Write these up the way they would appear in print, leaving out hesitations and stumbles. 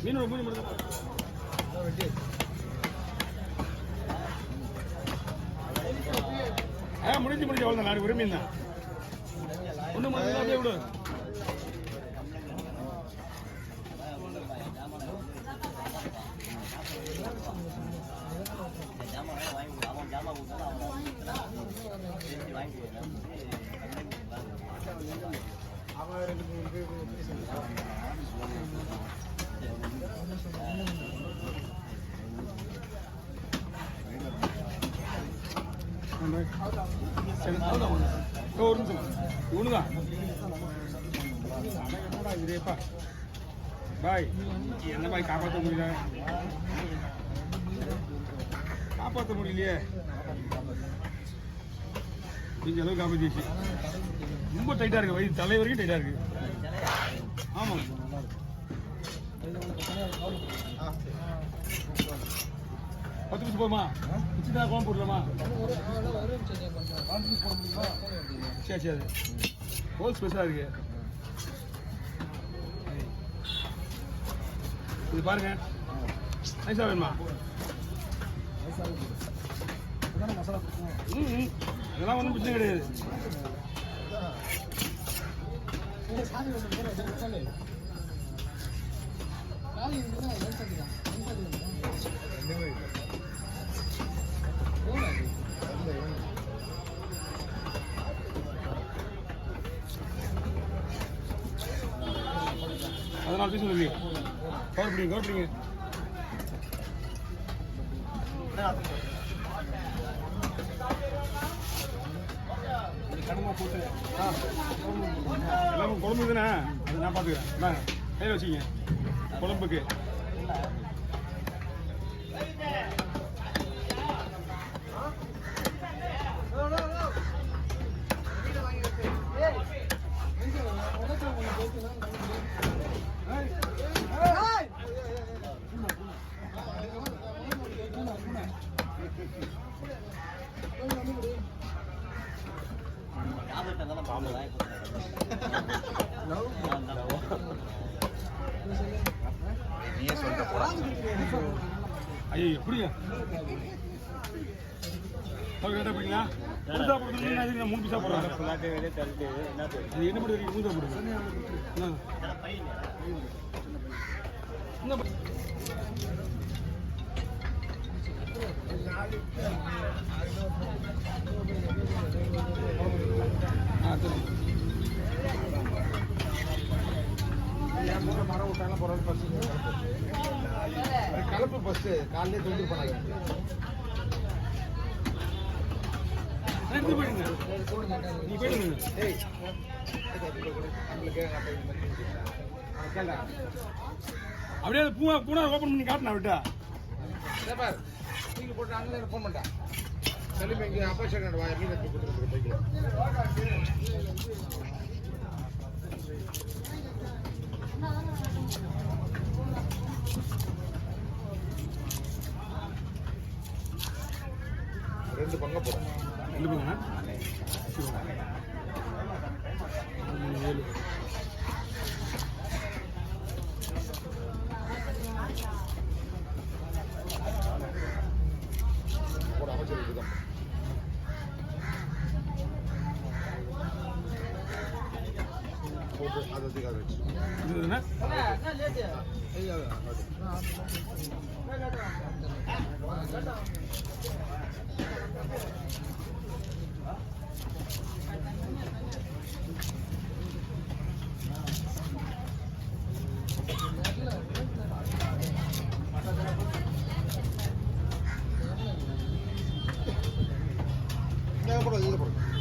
மீன் மீன் மட்டும் வெட்டி முடிஞ்சு அவ்வளோதான். நாளைக்கு ஒரு மீன் தான். ஒன்று மட்டும் அப்படியே விடு. ஒரு நிமிஷம் இவனுதான் இதேப்பா பாய். என்ன பாய் காப்பாற்ற முடியல, காப்பாற்ற முடியலையே. இந்த அளவுக்கு காப்பாற்றிச்சு. ரொம்ப டைட்டாக இருக்கு, வயிறு தலை வரைக்கும் டைட்டாக இருக்கு. ஆமாம், 10 பீஸ் போதுமா? பிச்சுதான் குழம்பு போடலாமா? சரி சரி, ஹோல் ஸ்பெஷலாக இருக்கு. இது பாருங்க, நைஸாக வேணுமா? இதெல்லாம் ஒன்றும் பிரச்சனை கிடையாது. அதனால பீஸ் சொல்லி கவர் பிடிங்க கடமை போட்டு எல்லாமே குழம்பு தானே, அது நான் பார்த்துக்கிறேன். கையில் வச்சுங்க குழம்புக்கு. ஐயோ எப்படியா எப்படிங்களா? 3 பீஸா போடுறேன். என்ன பண்ணுறீங்க? 3 போடுங்க. மரம் விட்டாங்க போறது பஸ்ஸு கலப்பு பஸ்ஸு காலையிலே தொழில் பண்ணாங்க. நீ போயிடுங்க. அப்படியே பூனா ஓப்பன் பண்ணி காட்டினா விட்டா பார். நீங்கள் போட்டு அங்கே ஃபோன் பண்ணிட்டேன். சரி இங்கே அப்பா சார் மீன் எடுத்து கொடுத்துருக்கு பைக்கில். ரெண்டு பங்க போகிறோம். 2 பங்கண்ணா? 7 போட அமைச்சர் தான். போட்டு அதை வச்சு இதுன்னா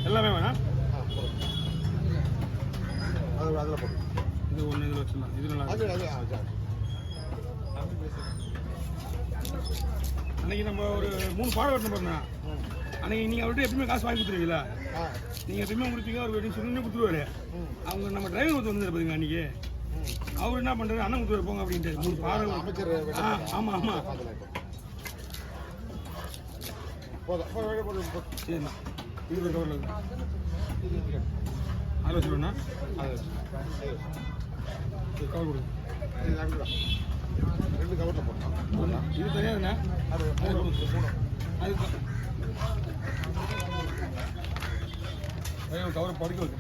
எல்லாமே வேணாம். அதில் போடு. இது ஒன்று இதில் வச்சுக்கலாம். இது நல்லா அன்னைக்கு நம்ம ஒரு 3 பாடம் வெட்டணும் பாருங்க. அன்னைக்கு நீங்கள் அவர்கிட்ட எப்பவுமே காசு வாங்கி கொடுத்துருவீங்களா? நீங்கள் எப்பவுமே கொடுப்பீங்க, அவர் வெட்டி சொல்லி கொடுத்துருவாரு. அவங்க நம்ம டிரைவர் கொடுத்து வந்து பார்த்தீங்க அன்னைக்கு. அவர் என்ன பண்ணுறாரு, அண்ணன் கொடுத்துரு போங்க அப்படின்ட்டு 3 பாடம் அமைச்சர். ஆமாம் ஆமாம் சரிண்ணா. இது கவரில் அதில் வச்சுருவேண்ணா. அதை கவர் கொடுங்க. 2 கவரில் போட்டோம். இது தெரியாதுண்ணா. அது 3 அதுக்கு கவரை படிக்க வைக்க.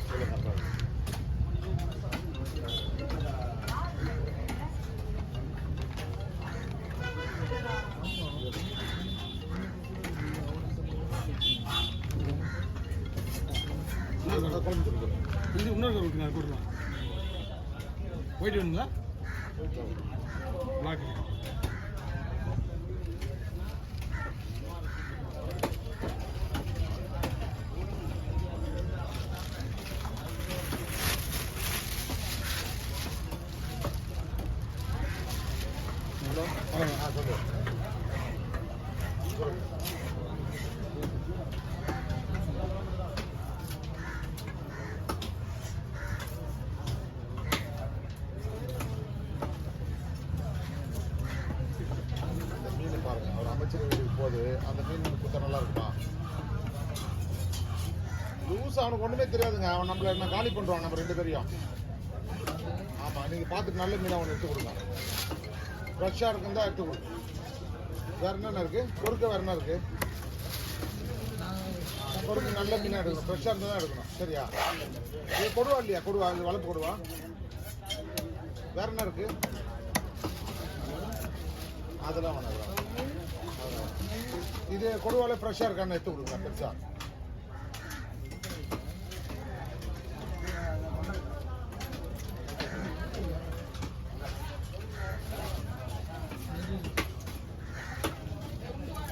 சொல்லுங்க. இது இன்னொரு கவர் விட்டுங்க, கொடுக்கலாம். போயிட்டு வேணுங்களா? பிளாக் சொல்லு. மீன் பாருங்க, அவர் அமைச்சர் வீட்டுக்கு போகுது. அந்த மீன் குத்த நல்லா இருக்குமா? லூஸ் அவனுக்கு ஒண்ணுமே தெரியாதுங்க. அவன் நம்மள என்ன காலி பண்றான் நம்ம 2 பேரையும். ஆமா, நீங்க பார்த்துட்டு நல்ல மீன் அவனை எடுத்து கொடுங்க. ஃப்ரெஷ்ஷாக இருக்குன்னு தான் எடுத்து கொடுங்க. வேற என்னென்ன இருக்கு? பொறுக்க வேற என்ன இருக்கு? பொறுக்கு நல்ல மீனாக எடுக்கணும். ஃப்ரெஷ்ஷாக இருந்தால் தான் எடுக்கணும். சரியா? இது கொடுவா இல்லையா? கொடுவா, இது வளர்ப்பு கொடுவா. வேற என்ன இருக்கு? அதெல்லாம் வேணாம். இது கொடுவால ஃப்ரெஷ்ஷாக இருக்கான்னு எடுத்து கொடுங்க. பெருசா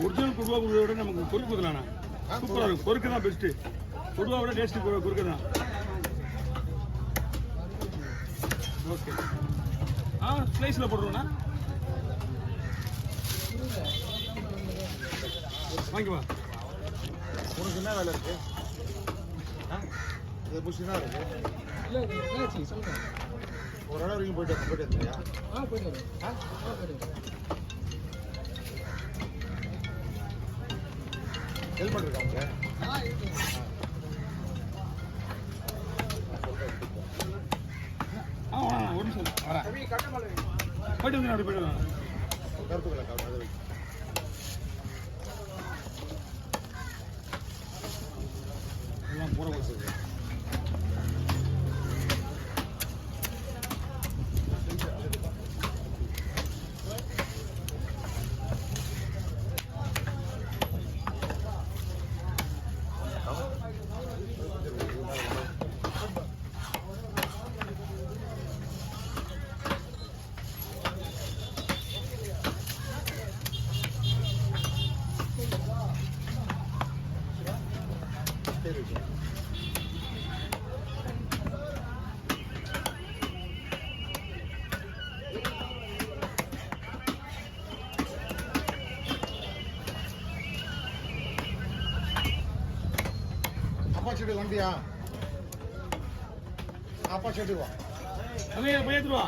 ஒரிஜினல் கொடுவா விட நமக்கு பொறுக்கு ஊற்றலாண்ணா. சூப்பராக இருக்கும். பொறுக்கு தான் பெஸ்ட்டு. கொடுவா விட டேஸ்ட்டு பொறுக்கு தான். ஓகே. ஸ்லைஸில் போடுறோண்ணா. வாங்கிவா. உனக்கு என்ன வேலை இருக்கு? இது புஷினா இருக்கு. ஒரு இடம் வரைக்கும் போயிட்டு வந்துறியா? ஹெல்மெட் இருக்கா உங்க? ஒரு நிமிஷம் வரேன். போயிட்டு வந்து அப்படி போயிட்டு வரேன். கருத்துக்களை அதை வை. எல்லாம் போகிற வசதி. அப்பா செடி வண்டியா? அப்பா செடி வா. போய் எடுத்துருவா.